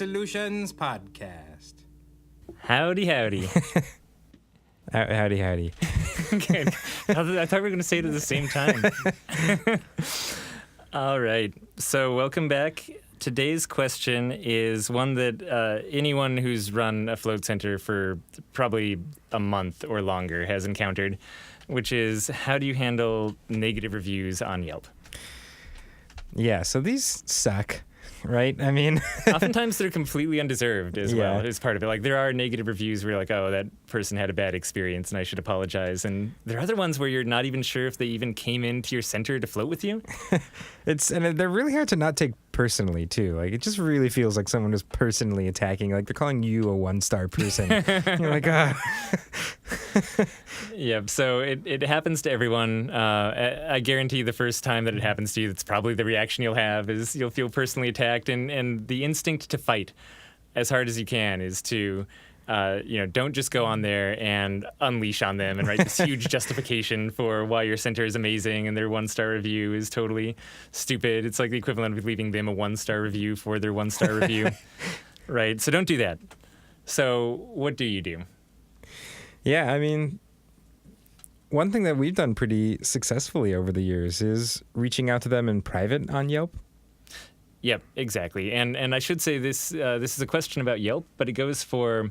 Solutions Podcast. Howdy, howdy. Howdy. Good. I thought we were going to say it at the same time. All right. So welcome back. Today's question is one that anyone who's run a float center for probably a month or longer has encountered, which is how do you handle negative reviews on Yelp? Yeah, so these suck, right? I mean... Oftentimes they're completely undeserved as well, as part of it. Like, there are negative reviews where you're like, oh, that person had a bad experience and I should apologize. And there are other ones where you're not even sure if they even came into your center to float with you. And they're really hard to not take personally, too. Like, it just really feels like someone is personally attacking. Like, they're calling you a one-star person. You're like, ah. Yeah, so it happens to everyone. I guarantee the first time that it happens to you, that's probably the reaction you'll have, is you'll feel personally attacked. And the instinct to fight as hard as you can is to, don't just go on there and unleash on them and write this huge justification for why your center is amazing and their one-star review is totally stupid. It's like the equivalent of leaving them a one-star review for their one-star review, right? So don't do that. So what do you do? Yeah, I mean, one thing that we've done pretty successfully over the years is reaching out to them in private on Yelp. Yep, exactly. And I should say this is a question about Yelp, but it goes for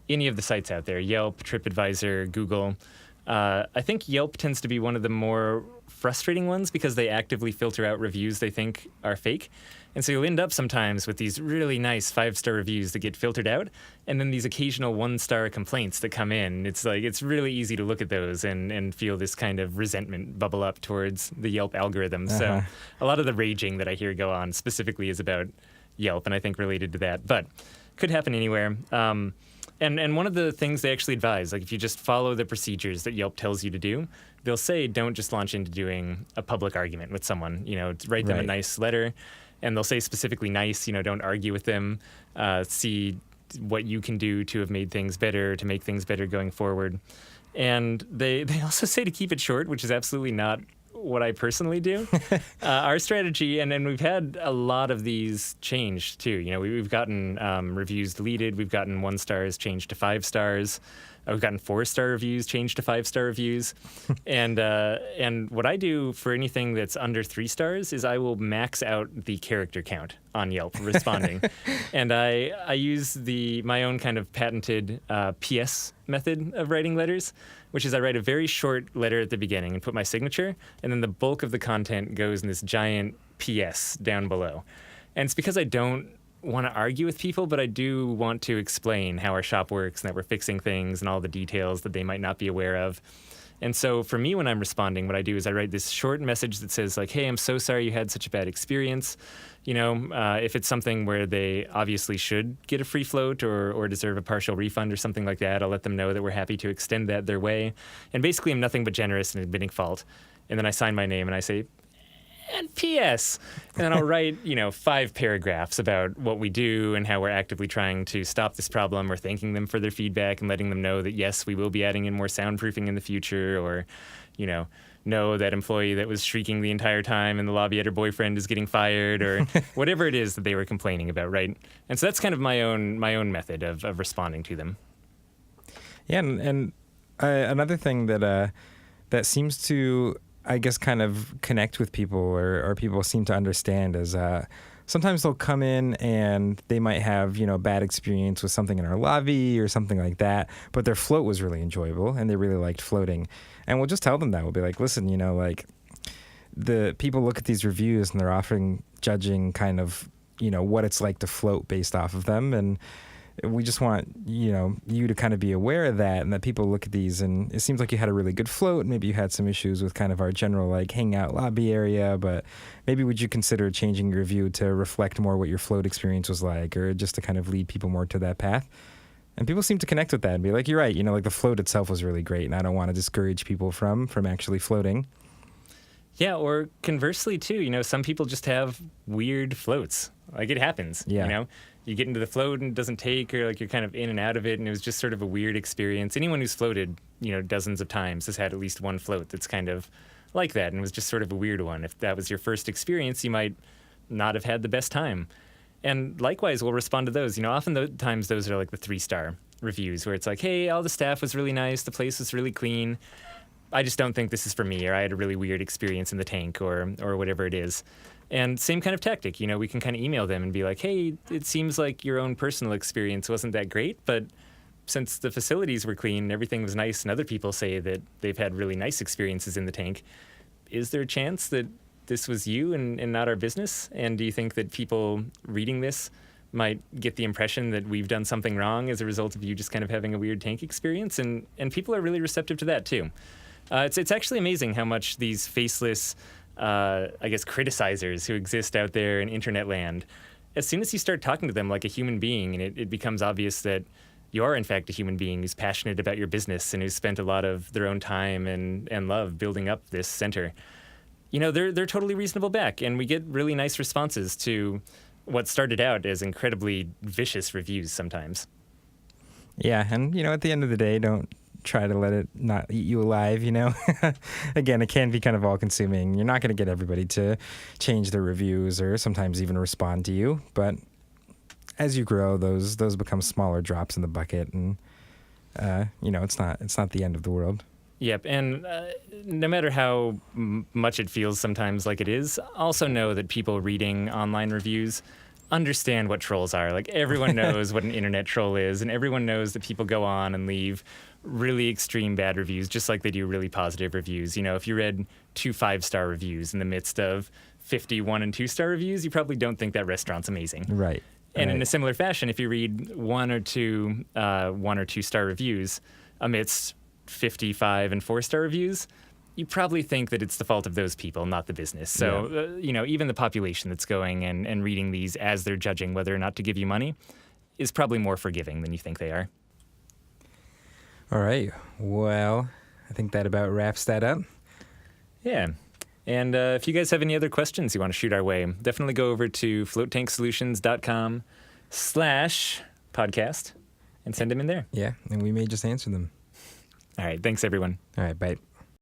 any of the sites out there, Yelp, TripAdvisor, Google. I think Yelp tends to be one of the more frustrating ones because they actively filter out reviews they think are fake. And so you'll end up sometimes with these really nice 5-star reviews that get filtered out, and then these occasional 1-star complaints that come in. It's like, it's really easy to look at those and feel this kind of resentment bubble up towards the Yelp algorithm. So a lot of the raging that I hear go on specifically is about Yelp, and I think related to that. But could happen anywhere. And one of the things they actually advise, like if you just follow the procedures that Yelp tells you to do, they'll say don't just launch into doing a public argument with someone. Write them a nice letter. And they'll say specifically nice, don't argue with them, see what you can do to have made things better, to make things better going forward. And they also say to keep it short, which is absolutely not what I personally do. Our strategy, and we've had a lot of these changed too. We've gotten reviews deleted. We've gotten 1-stars changed to 5 stars. We've gotten 4-star reviews changed to 5-star reviews. And what I do for anything that's under 3 stars is I will max out the character count on Yelp responding. And I use my own kind of patented PS method of writing letters, which is I write a very short letter at the beginning and put my signature, and then the bulk of the content goes in this giant PS down below. And it's because I don't want to argue with people, but I do want to explain how our shop works and that we're fixing things and all the details that they might not be aware of. And so for me, when I'm responding, what I do is I write this short message that says like, hey, I'm so sorry you had such a bad experience. If it's something where they obviously should get a free float or deserve a partial refund or something like that, I'll let them know that we're happy to extend that their way. And basically I'm nothing but generous in admitting fault. And then I sign my name and I say, and P.S. And then I'll write, 5 paragraphs about what we do and how we're actively trying to stop this problem, or thanking them for their feedback and letting them know that, yes, we will be adding in more soundproofing in the future, or, no, that employee that was shrieking the entire time in the lobby at her boyfriend is getting fired, or whatever it is that they were complaining about, right? And so that's kind of my own method of responding to them. Yeah, and another thing that seems to, I guess, kind of connect with people or people seem to understand is sometimes they'll come in and they might have, a bad experience with something in our lobby or something like that, but their float was really enjoyable and they really liked floating. And we'll just tell them that. We'll be like, listen, the people look at these reviews and they're often judging kind of, what it's like to float based off of them. And we just want, you to kind of be aware of that, and that people look at these and it seems like you had a really good float. Maybe you had some issues with kind of our general hangout lobby area, but maybe would you consider changing your review to reflect more what your float experience was like, or just to kind of lead people more to that path? And people seem to connect with that and be like, you're right, the float itself was really great and I don't want to discourage people from actually floating. Yeah, or conversely too, some people just have weird floats. Like, it happens. Yeah. You get into the float and it doesn't take, or you're kind of in and out of it, and it was just sort of a weird experience. Anyone who's floated, dozens of times has had at least one float that's kind of like that and was just sort of a weird one. If that was your first experience, you might not have had the best time. And likewise, we'll respond to those. Often times those are like the 3-star reviews where it's like, hey, all the staff was really nice, the place was really clean. I just don't think this is for me, or I had a really weird experience in the tank, or whatever it is. And same kind of tactic, we can kind of email them and be like, hey, it seems like your own personal experience wasn't that great, but since the facilities were clean and everything was nice and other people say that they've had really nice experiences in the tank, is there a chance that this was you and not our business? And do you think that people reading this might get the impression that we've done something wrong as a result of you just kind of having a weird tank experience? And people are really receptive to that too. It's actually amazing how much these faceless, criticizers who exist out there in internet land, as soon as you start talking to them like a human being, and it becomes obvious that you are in fact a human being who's passionate about your business and who's spent a lot of their own time and love building up this center, they're totally reasonable back. And we get really nice responses to what started out as incredibly vicious reviews sometimes. Yeah, and at the end of the day, don't try to let it not eat you alive, Again, it can be kind of all-consuming. You're not going to get everybody to change their reviews or sometimes even respond to you, but as you grow, those become smaller drops in the bucket, and it's not the end of the world. Yep, and no matter how much it feels sometimes like it is, also know that people reading online reviews understand what trolls are. Like, everyone knows what an internet troll is, and everyone knows that people go on and leave really extreme bad reviews, just like they do really positive reviews. If you read 2 5-star reviews in the midst of 50 1- and 2-star reviews, you probably don't think that restaurant's amazing. Right. And in a similar fashion, if you read 1 or 2 1-or-2-star reviews amidst 55 and 4-star reviews, you probably think that it's the fault of those people, not the business. So, even the population that's going and reading these as they're judging whether or not to give you money is probably more forgiving than you think they are. All right. Well, I think that about wraps that up. Yeah. And if you guys have any other questions you want to shoot our way, definitely go over to floatanksolutions.com/podcast and send them in there. Yeah, and we may just answer them. All right. Thanks, everyone. All right. Bye.